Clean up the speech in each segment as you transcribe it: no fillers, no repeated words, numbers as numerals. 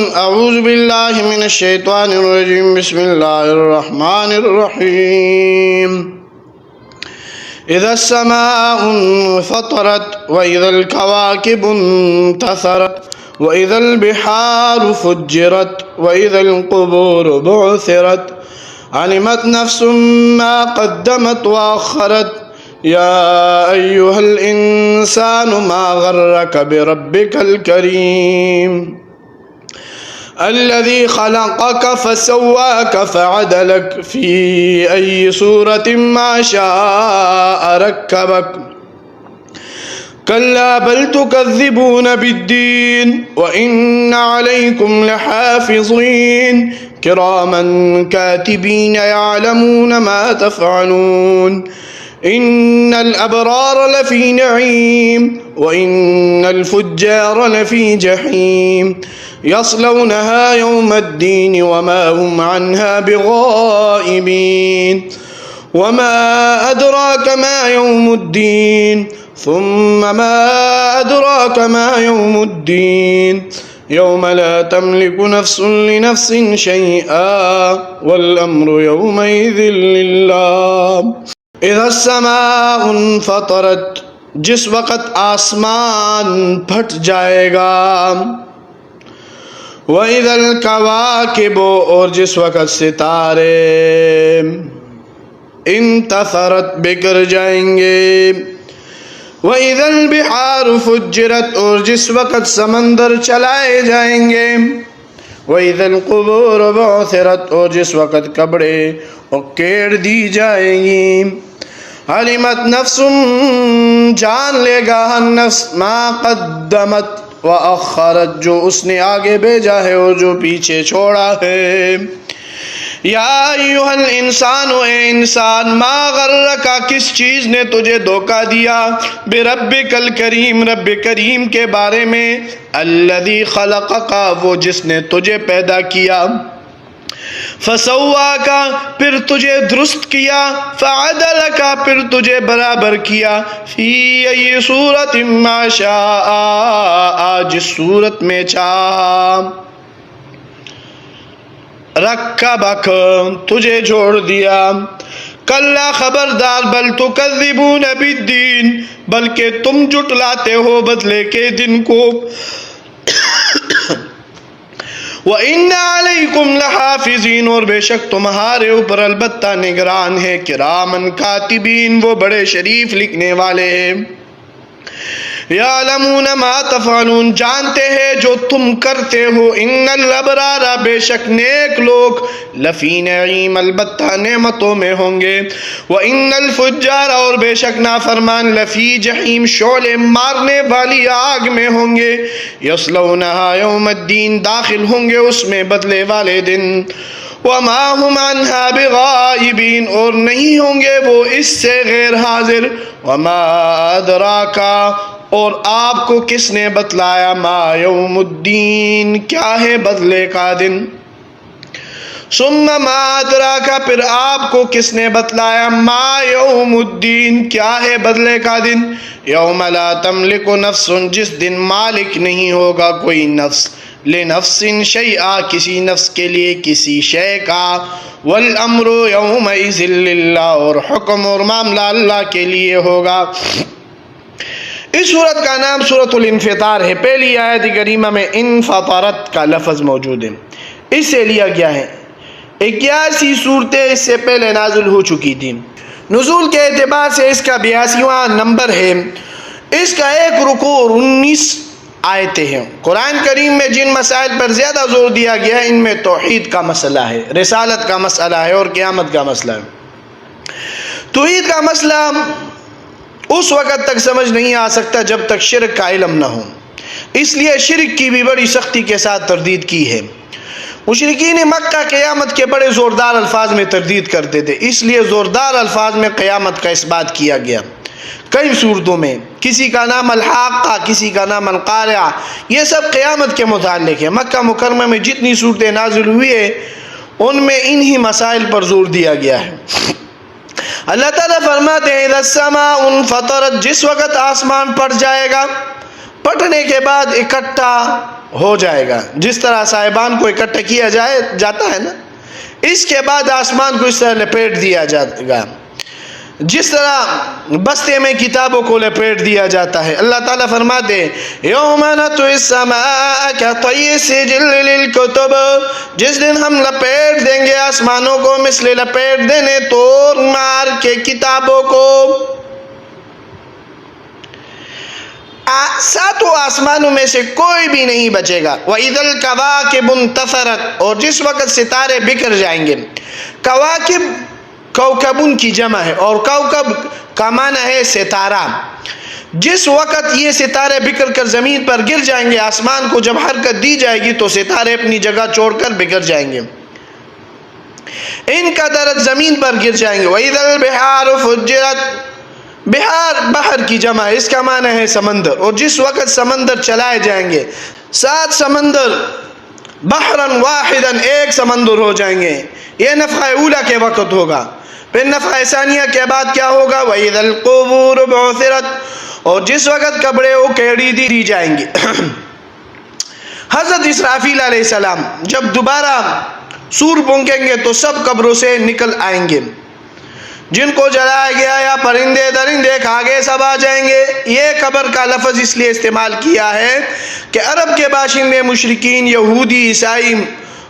اعوذ باللہ من الشیطان الرجیم بسم اللہ الرحمن الرحیم اذا السماء انفطرت واذا الكواكب انتثرت واذا البحار فجرت واذا القبور بعثرت علمت نفس ما قدمت واخرت يا أيها الإنسان ما غرك بربك الكريم الذي خلقك فسواك فعدلك في أي صورة ما شاء ركبك كلا بل تكذبون بالدين وإن عليكم لحافظين كراما كاتبين يعلمون ما تفعلون إن الأبرار لفي نعيم وإن الفجار لفي جحيم يصلونها يوم الدين وما هم عنها بغائبين وما أدراك ما يوم الدين ثم ما أدراك ما يوم الدين يوم لا تملك نفس لنفس شيئا والأمر يومئذ لله اذا السماء انفطرت جس وقت آسمان پھٹ جائے گا واذا الكواكب اور جس وقت ستارے انتثرت بکھر جائیں گے واذا البحار فجرت اور جس وقت سمندر چلائے جائیں گے واذا القبور بعثرت اور جس وقت قبریں اکیڑ دی جائیں گی علمت نفس جان لے گا نفس ما قدمت و اخرت جو اس نے آگے بھیجا ہے اور جو پیچھے چھوڑا ہے یا ایوہ الانسان اے انسان ما غرکا کس چیز نے تجھے دھوکہ دیا بربک الکریم رب کریم کے بارے میں الذی خلقکا وہ جس نے تجھے پیدا کیا فسواکا پھر تجھے درست کیا فعدلکا پھر تجھے برابر کیا فی ای صورت ما شاء جس صورت میں چاہا رکبک تجھے جوڑ دیا کلا خبردار بل تکذبون بالدین بلکہ تم جھٹلاتے ہو بدلے کے دن کو وَإِنَّ عَلَيْكُمْ لَحَافِظِينَ اور بے شک تمہارے اوپر البتہ نگران ہے کرامن کاتبین وہ بڑے شریف لکھنے والے ہیں یعلمون ما تفعلون جانتے ہیں جو تم کرتے ہو ان الابرار بے شک نیک لوگ لفی نعیم البتہ نعمتوں میں ہوں گے وان الفجار اور بے شک نافرمان لفی جحیم شعلے مارنے والی آگ میں ہوں گے یصلونها یوم الدین داخل ہوں گے اس میں بدلے والے دن وما هم عنها بغائبین اور نہیں ہوں گے وہ اس سے غیر حاضر وما ادراکا اور آپ کو کس نے بتلایا ما یوم الدین کیا ہے بدلے کا دن ثم ما ادراکا پھر آپ کو کس نے بتلایا ما یوم الدین کیا ہے بدلے کا دن یوم لا تملک نفس جس دن مالک نہیں ہوگا کوئی نفس لنفس شیئا کسی نفس کے لیے کسی شے کا والامر یومئذ للہ اور حکم اور معاملہ اللہ کے لیے ہوگا اس صورت کا نام سورۃ الانفطار ہے پہلی آیت کریمہ میں انفطرت کا لفظ موجود ہے اس سے لیا گیا ہے 81 صورتیں اس سے پہلے نازل ہو چکی تھی نزول کے اعتبار سے اس کا 82واں نمبر ہے اس کا ایک رکوع اور 19 آیتیں ہیں قرآن کریم میں جن مسائل پر زیادہ زور دیا گیا ہے ان میں توحید کا مسئلہ ہے رسالت کا مسئلہ ہے اور قیامت کا مسئلہ ہے توحید کا مسئلہ اس وقت تک سمجھ نہیں آ سکتا جب تک شرک کا علم نہ ہو اس لیے شرک کی بھی بڑی سختی کے ساتھ تردید کی ہے مشرکین مکہ قیامت کے بڑے زوردار الفاظ میں تردید کرتے تھے اس لیے زوردار الفاظ میں قیامت کا اس بات کیا گیا کئی صورتوں میں کسی کا نام الحاقہ کسی کا نام القارعہ یہ سب قیامت کے متعلق ہے مکہ مکرمہ میں جتنی صورتیں نازل ہوئی ہیں ان میں انہی مسائل پر زور دیا گیا ہے اللہ تعالیٰ فرماتے ہیں اذا السماء انفطرت جس وقت آسمان پھٹ جائے گا پھٹنے کے بعد اکٹھا ہو جائے گا، جس طرح صاحبان کو اکٹھا کیا جاتا ہے نا، اس کے بعد آسمان کو اس طرح لپیٹ دیا جائے گا جس طرح بستے میں کتابوں کو لپیٹ دیا جاتا ہے۔ اللہ تعالیٰ فرماتے ہیں یوم نطوی السماء کطی السجل للکتب، جس دن ہم لپیٹ دیں گے آسمانوں کو مثل لپیٹ دینے توڑ مار کے کتابوں کو، ساتوں آسمانوں میں سے کوئی بھی نہیں بچے گا۔ وَإِذَا الْكَوَاكِبُ انتثرت، اور جس وقت ستارے بکھر جائیں گے۔ کواکب کوکبن کی جمع ہے، اور کوکب کا معنی ہے ستارہ۔ جس وقت یہ ستارے بکھر کر زمین پر گر جائیں گے، آسمان کو جب حرکت دی جائے گی تو ستارے اپنی جگہ چھوڑ کر بکھر جائیں گے، ان کا درجہ زمین پر گر جائیں گے۔ وَإِذَا الْبِحَارُ فُجِّرَتْ، بحار بحر کی جمع ہے، اس کا معنی ہے سمندر، اور جس وقت سمندر چلائے جائیں گے، 7 سمندر بحراً واحداً، ایک سمندر ہو جائیں گے، یہ نفخہ اولا کے وقت ہوگا۔ پھر نفخہ ثانیہ کے بعد کیا ہوگا؟ وَإِذَا الْقُبُورُ بُعْثِرَتْ، اور جس وقت قبریں اکھیڑی دی جائیں گی۔ حضرت اسرافیل علیہ السلام جب دوبارہ سور پھونکیں گے تو سب قبروں سے نکل آئیں گے، جن کو جلایا گیا یا پرندے درندے کھاگے سب آ جائیں گے۔ یہ قبر کا لفظ اس لیے استعمال کیا ہے کہ عرب کے باشندے مشرکین یہودی عیسائی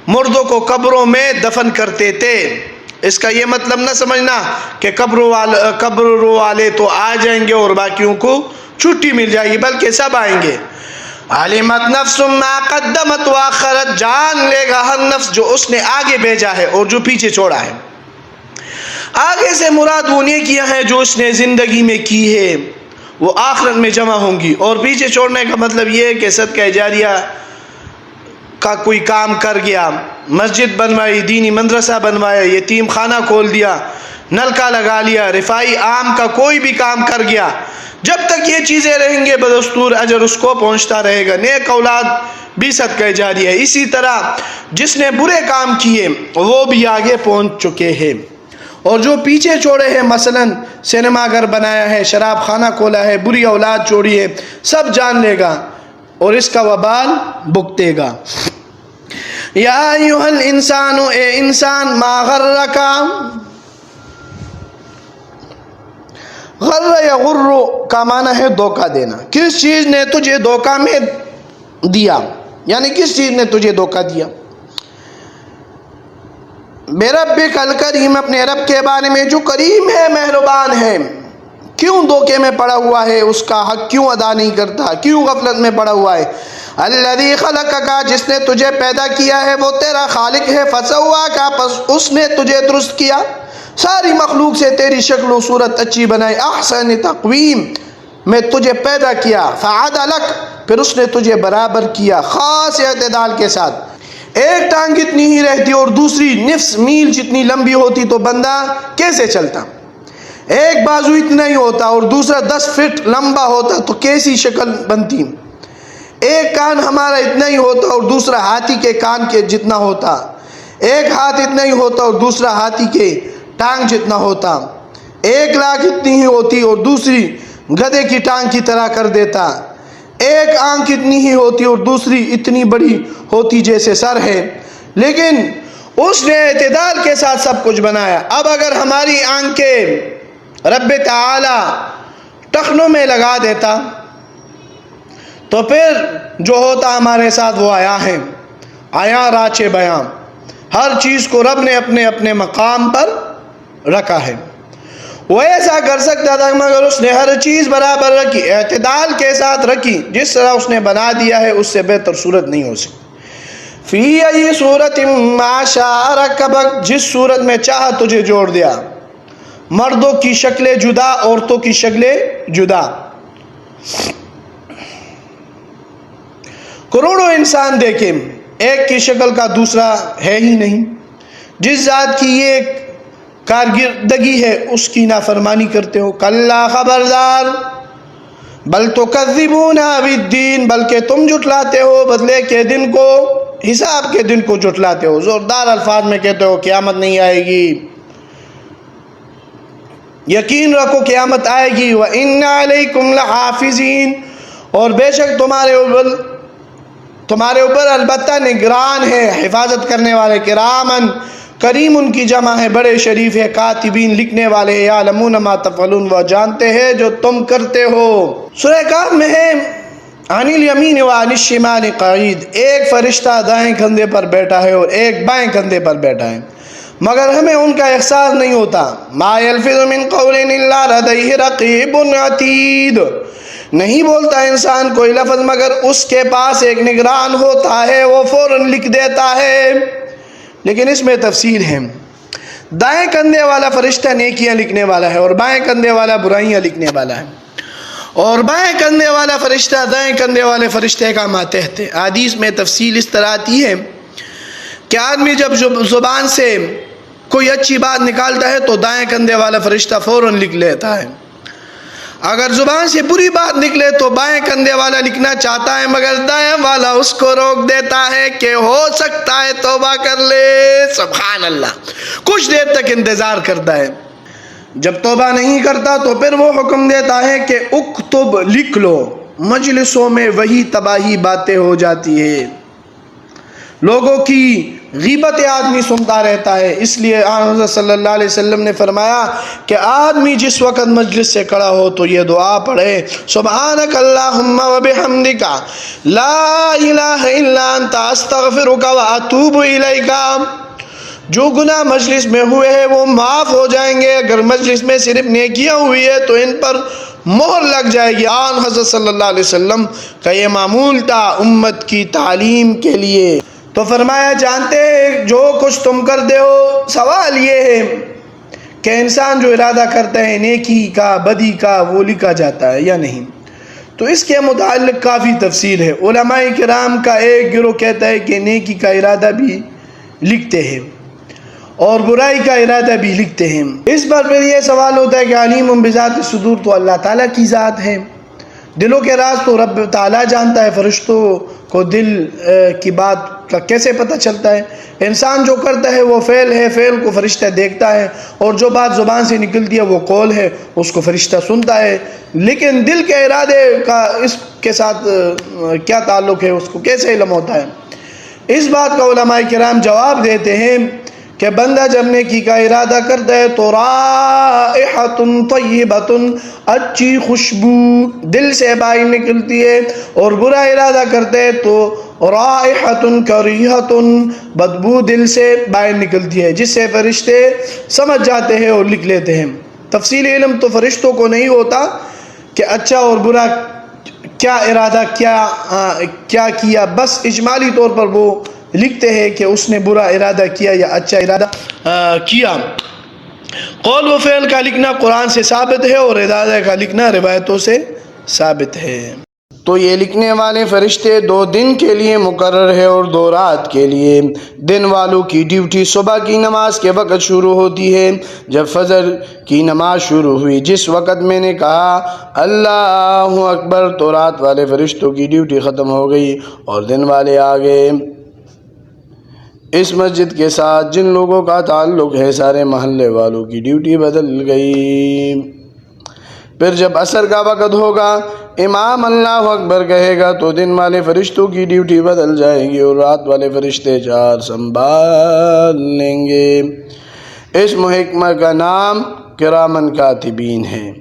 مردوں کو قبروں میں دفن کرتے تھے۔ اس کا یہ مطلب نہ سمجھنا کہ قبر والے تو آ جائیں گے اور باقیوں کو چھٹی مل جائے گی، بلکہ سب آئیں گے۔ علمت نفس ما قدمت واخرت، جان لے گا ہر نفس جو اس نے آگے بھیجا ہے اور جو پیچھے چھوڑا ہے۔ آگے سے مراد وہ نیکیاں ہیں جو اس نے زندگی میں کی ہے، وہ آخرت میں جمع ہوں گی، اور پیچھے چھوڑنے کا مطلب یہ ہے کہ صدقہ جاریہ کا کوئی کام کر گیا، مسجد بنوائی، دینی مدرسہ بنوایا، یتیم خانہ کھول دیا، نلکا لگا لیا، رفائی عام کا کوئی بھی کام کر گیا، جب تک یہ چیزیں رہیں گے بدستور اجر اس کو پہنچتا رہے گا۔ نیک اولاد بھی صدقہ جاریہ ہے۔ اسی طرح جس نے برے کام کیے وہ بھی آگے پہنچ چکے ہیں، اور جو پیچھے چھوڑے ہیں، مثلا سینما گھر بنایا ہے، شراب خانہ کھولا ہے، بری اولاد چھوڑی ہے، سب جان لے گا اور اس کا وبال بھگتے گا۔ یا ایھا الانسان، اے انسان، ما غرک، غر یغر کا معنی ہے دھوکہ دینا، کس چیز نے تجھے دھوکہ میں دیا، یعنی کس چیز نے تجھے دھوکہ دیا۔ بربک الکریم، اپنے رب کے بارے میں جو کریم ہے، مہربان ہے، کیوں دھوکے میں پڑا ہوا ہے، اس کا حق کیوں ادا نہیں کرتا، کیوں غفلت میں پڑا ہوا ہے۔ الذی خلقک، جس نے تجھے پیدا کیا ہے وہ تیرا خالق ہے، فسواک، پس اس نے تجھے درست کیا، ساری مخلوق سے تیری شکل و صورت اچھی بنائی، احسن تقویم میں تجھے پیدا کیا، فعدلک، پھر اس نے تجھے برابر کیا، خاص اعتدال کے ساتھ۔ ایک ٹانگ اتنی ہی رہتی اور دوسری نصف میل جتنی لمبی ہوتی تو بندہ کیسے چلتا؟ ایک بازو اتنا ہی ہوتا اور دوسرا 10 فٹ لمبا ہوتا تو کیسی شکل بنتی؟ ایک کان ہمارا اتنا ہی ہوتا اور دوسرا ہاتھی کے کان کے جتنا ہوتا، ایک ہاتھ اتنا ہی ہوتا اور دوسرا ہاتھی کے ٹانگ جتنا ہوتا، ایک لاکھ اتنی ہی ہوتی اور دوسری گدھے کی ٹانگ کی طرح کر دیتا، ایک آنکھ اتنی ہی ہوتی اور دوسری اتنی بڑی ہوتی جیسے سر ہے، لیکن اس نے اعتدال کے ساتھ سب کچھ بنایا۔ اب اگر ہماری آنکھیں رب تعالی ٹخنوں میں لگا دیتا تو پھر جو ہوتا ہمارے ساتھ وہ آیا ہے، آیا راچے بیاں، ہر چیز کو رب نے اپنے اپنے مقام پر رکھا ہے۔ وہ ایسا کر سکتا تھا مگر اس نے ہر چیز برابر رکھی، اعتدال کے ساتھ رکھی، جس طرح اس نے بنا دیا ہے اس سے بہتر صورت نہیں ہو سکتی۔ فی ای صورت ما شاء رکبک، جس صورت میں چاہا تجھے جوڑ دیا، مردوں کی شکلیں جدا، عورتوں کی شکلیں جدا، کروڑوں انسان دیکھیں، ایک کی شکل کا دوسرا ہے ہی نہیں۔ جس ذات کی یہ کارکردگی ہے اس کی نافرمانی کرتے ہو۔ کلا، خبردار، بل تکذبون بالدین، بلکہ تم جھٹلاتے ہو بدلے کے دن کو، حساب کے دن کو جھٹلاتے ہو۔ زوردار الفاظ میں کہتے ہو قیامت نہیں آئے گی، یقین رکھو قیامت آئے گی۔ وَإِنَّ عَلَيْكُمْ لَحَافِظِينَ، اور بے شک تمہارے اوپر تمہارے اوپر البتہ نگران ہے، حفاظت کرنے والے، کرامن کریم ان کی جمع ہے، بڑے شریف ہے، کاتبین لکھنے والے ہیں، یعلمون ما تفعلون وہ جانتے ہیں جو تم کرتے ہو۔ سورہ کہف میں ہے عن الیمین وعن الشمال قعید، ایک فرشتہ دائیں کندھے پر بیٹھا ہے اور ایک بائیں کندھے پر بیٹھا ہے، مگر ہمیں ان کا احساس نہیں ہوتا۔ ما یلفظ من قول الا لدیہ رقیب عتید، نہیں بولتا انسان کوئی لفظ مگر اس کے پاس ایک نگران ہوتا ہے، وہ فوراً لکھ دیتا ہے۔ لیکن اس میں تفصیل ہے، دائیں کندھے والا فرشتہ نیکیاں لکھنے والا ہے اور بائیں کندھے والا برائیاں لکھنے والا ہے، اور بائیں کندھے والا فرشتہ دائیں کندھے والے فرشتے کا ماتحت ہے۔ حدیث میں تفصیل اس طرح آتی ہے کہ آدمی جب زبان سے کوئی اچھی بات نکالتا ہے تو دائیں کندھے والا فرشتہ فوراً لکھ لیتا ہے، اگر زبان سے بری بات نکلے تو بائیں کندھے والا لکھنا چاہتا ہے مگر دائیں والا اس کو روک دیتا ہے کہ ہو سکتا ہے توبہ کر لے۔ سبحان اللہ، کچھ دیر تک انتظار کرتا ہے، جب توبہ نہیں کرتا تو پھر وہ حکم دیتا ہے کہ اکتب، لکھ لو۔ مجلسوں میں وہی تباہی باتیں ہو جاتی ہے، لوگوں کی غیبت آدمی سنتا رہتا ہے۔ اس لیے حضرت صلی اللہ علیہ وسلم نے فرمایا کہ آدمی جس وقت مجلس سے کھڑا ہو تو یہ دعا پڑھے، سبحانک اللہم وبحمدک لا الہ الا انت استغفرک واتوب الیک۔ جو گناہ مجلس میں ہوئے ہیں وہ معاف ہو جائیں گے، اگر مجلس میں صرف نیکیاں ہوئی ہے تو ان پر مہر لگ جائے گی۔ آن حضرت صلی اللہ علیہ وسلم کا یہ معمول تھا امت کی تعلیم کے لیے۔ تو فرمایا جانتے ہیں جو کچھ تم کرتے ہو، سوال یہ ہے کہ انسان جو ارادہ کرتا ہے نیکی کا بدی کا وہ لکھا جاتا ہے یا نہیں؟ تو اس کے متعلق کافی تفسیر ہے۔ علماء کرام کا ایک گروہ کہتا ہے کہ نیکی کا ارادہ بھی لکھتے ہیں اور برائی کا ارادہ بھی لکھتے ہیں۔ اس پر پھر یہ سوال ہوتا ہے کہ علیم بذات الصدور تو اللہ تعالیٰ کی ذات ہے، دلوں کے راز تو رب تعالیٰ جانتا ہے، فرشتوں کو دل کی بات کا کیسے پتہ چلتا ہے؟ انسان جو کرتا ہے وہ فعل ہے، فعل کو فرشتہ دیکھتا ہے، اور جو بات زبان سے نکلتی ہے وہ قول ہے، اس کو فرشتہ سنتا ہے، لیکن دل کے ارادے کا اس کے ساتھ کیا تعلق ہے، اس کو کیسے علم ہوتا ہے؟ اس بات کا علماء کرام جواب دیتے ہیں کہ بندہ جب نیکی کا ارادہ کرتا ہے تو رائحۃ طیبۃ، اچھی خوشبو دل سے باہر نکلتی ہے، اور برا ارادہ کرتے ہیں تو رائحۃ کریہۃ، بدبو دل سے باہر نکلتی ہے، جس سے فرشتے سمجھ جاتے ہیں اور لکھ لیتے ہیں۔ تفصیل علم تو فرشتوں کو نہیں ہوتا کہ اچھا اور برا کیا ارادہ کیا کیا، بس اجمالی طور پر وہ لکھتے ہیں کہ اس نے برا ارادہ کیا یا اچھا ارادہ کیا۔ قول و فعل کا لکھنا قرآن سے ثابت ہے اور ارادہ کا لکھنا روایتوں سے ثابت ہے۔ تو یہ لکھنے والے فرشتے 2 دن کے لیے مقرر ہے اور 2 رات کے لیے۔ دن والوں کی ڈیوٹی صبح کی نماز کے وقت شروع ہوتی ہے، جب فجر کی نماز شروع ہوئی، جس وقت میں نے کہا اللہ اکبر تو رات والے فرشتوں کی ڈیوٹی ختم ہو گئی اور دن والے آ گئے۔ اس مسجد کے ساتھ جن لوگوں کا تعلق ہے سارے محلے والوں کی ڈیوٹی بدل گئی۔ پھر جب عصر کا وقت ہوگا، امام اللہ اکبر کہے گا تو دن والے فرشتوں کی ڈیوٹی بدل جائے گی اور رات والے فرشتے 4 سنبھال لیں گے۔ اس محکمہ کا نام کرامن کاتبین ہے۔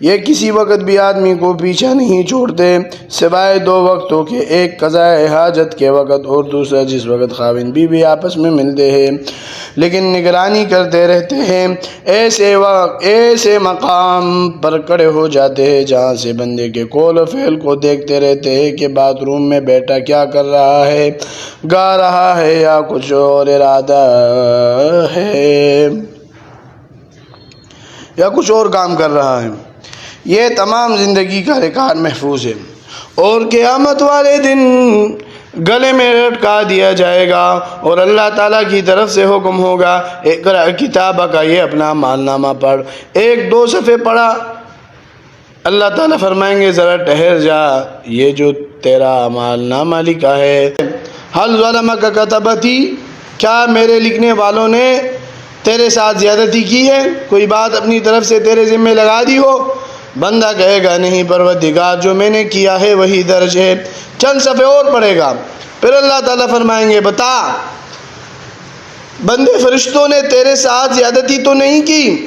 یہ کسی وقت بھی آدمی کو پیچھا نہیں چھوڑتے سوائے 2 وقتوں کے، ایک قضاء حاجت کے وقت اور دوسرا جس وقت خاوند بیوی آپس میں ملتے ہیں، لیکن نگرانی کرتے رہتے ہیں۔ ایسے مقام پر کھڑے ہو جاتے ہیں جہاں سے بندے کے قول و فعل کو دیکھتے رہتے ہیں کہ باتھ روم میں بیٹا کیا کر رہا ہے، گا رہا ہے یا کچھ اور ارادہ ہے یا کچھ اور کام کر رہا ہے۔ یہ تمام زندگی کا ریکارڈ محفوظ ہے، اور قیامت والے دن گلے میں لٹکا دیا جائے گا اور اللہ تعالیٰ کی طرف سے حکم ہوگا اقرأ کتابہ کا، یہ اپنا اعمال نامہ پڑھ۔ 1-2 صفحے پڑھا، اللہ تعالیٰ فرمائیں گے ذرا ٹھہر جا، یہ جو تیرا اعمال نامہ لکھا ہے، حل ظلمک کتبتی، کیا میرے لکھنے والوں نے تیرے ساتھ زیادتی کی ہے، کوئی بات اپنی طرف سے تیرے ذمہ لگا دی ہو؟ بندہ کہے گا نہیں پروردگار، جو میں نے کیا ہے وہی درج ہے۔ چند صفحے اور پڑھے گا، پھر اللہ تعالیٰ فرمائیں گے بتا بندے فرشتوں نے تیرے ساتھ زیادتی تو نہیں کی؟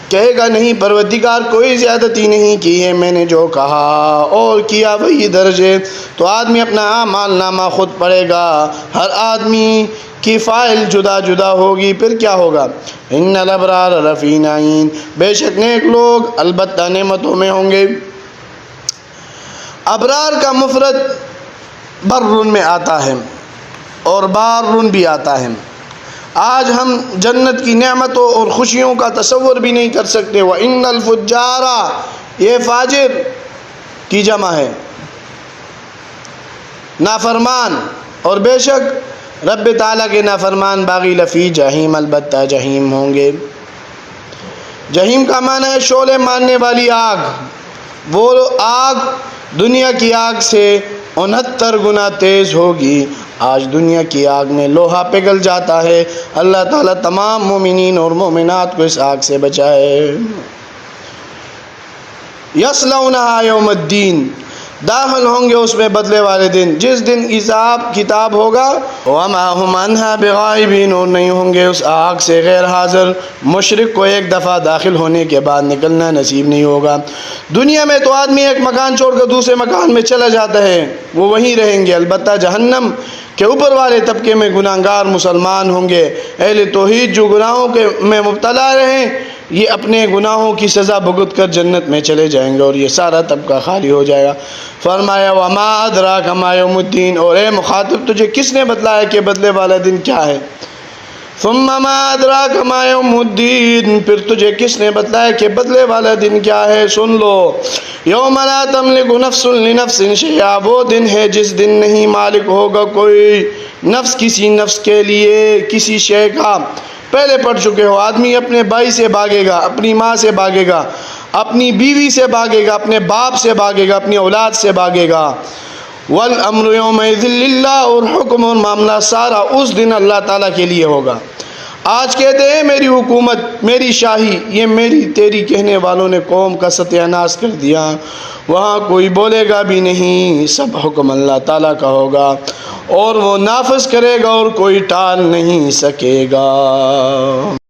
کہے گا نہیں پروردگار کوئی زیادتی نہیں کی ہے، میں نے جو کہا اور کیا وہی درج ہے۔ تو آدمی اپنا اعمال نامہ خود پڑھے گا، ہر آدمی کی فائل جدا جدا ہوگی۔ پھر کیا ہوگا؟ ان الابرار لفی نعیم، بے شک نیک لوگ البتہ نعمتوں میں ہوں گے۔ ابرار کا مفرد برن میں آتا ہے اور بارن بھی آتا ہے۔ آج ہم جنت کی نعمتوں اور خوشیوں کا تصور بھی نہیں کر سکتے۔ وَإِنَّ الْفُجَّارَ، یہ فاجر کی جمع ہے، نافرمان، اور بے شک رب تعالیٰ کے نافرمان باغی لفی جہیم، البتہ جہیم ہوں گے۔ جہیم کا معنی ہے شعلے مارنے والی آگ۔ وہ آگ دنیا کی آگ سے 69 گنا تیز ہوگی۔ آج دنیا کی آگ میں لوہا پگھل جاتا ہے، اللہ تعالیٰ تمام مومنین اور مومنات کو اس آگ سے بچائے۔ یصلونہا یوم الدین، داخل ہوں گے اس میں بدلے والے دن، جس دن حساب کتاب ہوگا۔ وما ہم عنہا بغائبین، اور نہیں ہوں گے اس آگ سے غیر حاضر۔ مشرک کو ایک دفعہ داخل ہونے کے بعد نکلنا نصیب نہیں ہوگا۔ دنیا میں تو آدمی ایک مکان چھوڑ کر دوسرے مکان میں چلا جاتا ہے، وہ وہیں رہیں گے۔ البتہ جہنم کے اوپر والے طبقے میں گناہگار مسلمان ہوں گے۔ اہل توحید جو گناہوں میں مبتلا رہیں، یہ اپنے گناہوں کی سزا بھگت کر جنت میں چلے جائیں گے، اور یہ سارا طبقہ خالی ہو جائے گا۔ فرمایا وما ادراک ما یوم الدین، اور اے مخاطب تجھے کس نے بتلایا کہ بدلے والا دن کیا ہے؟ ثم ما ادراک ما یوم الدین، پھر تجھے کس نے بتلایا کہ بدلے والا دن کیا ہے؟ سن لو، یوم لا تملک نفس لنفس شیئا، وہ دن ہے جس دن نہیں مالک ہوگا کوئی نفس کسی نفس کے لیے کسی شے کا۔ پہلے پڑھ چکے ہو، آدمی اپنے بھائی سے بھاگے گا، اپنی ماں سے بھاگے گا، اپنی بیوی سے بھاگے گا، اپنے باپ سے بھاگے گا، اپنی اولاد سے بھاگے گا۔ والامر یومئذ للہ، اور حکم اور معاملہ سارا اس دن اللہ تعالیٰ کے لیے ہوگا۔ آج کہتے ہیں میری حکومت، میری شاہی، یہ میری تیری کہنے والوں نے قوم کا ستیہ ناش کر دیا۔ وہاں کوئی بولے گا بھی نہیں، سب حکم اللہ تعالیٰ کا ہوگا، اور وہ نافذ کرے گا اور کوئی ٹال نہیں سکے گا۔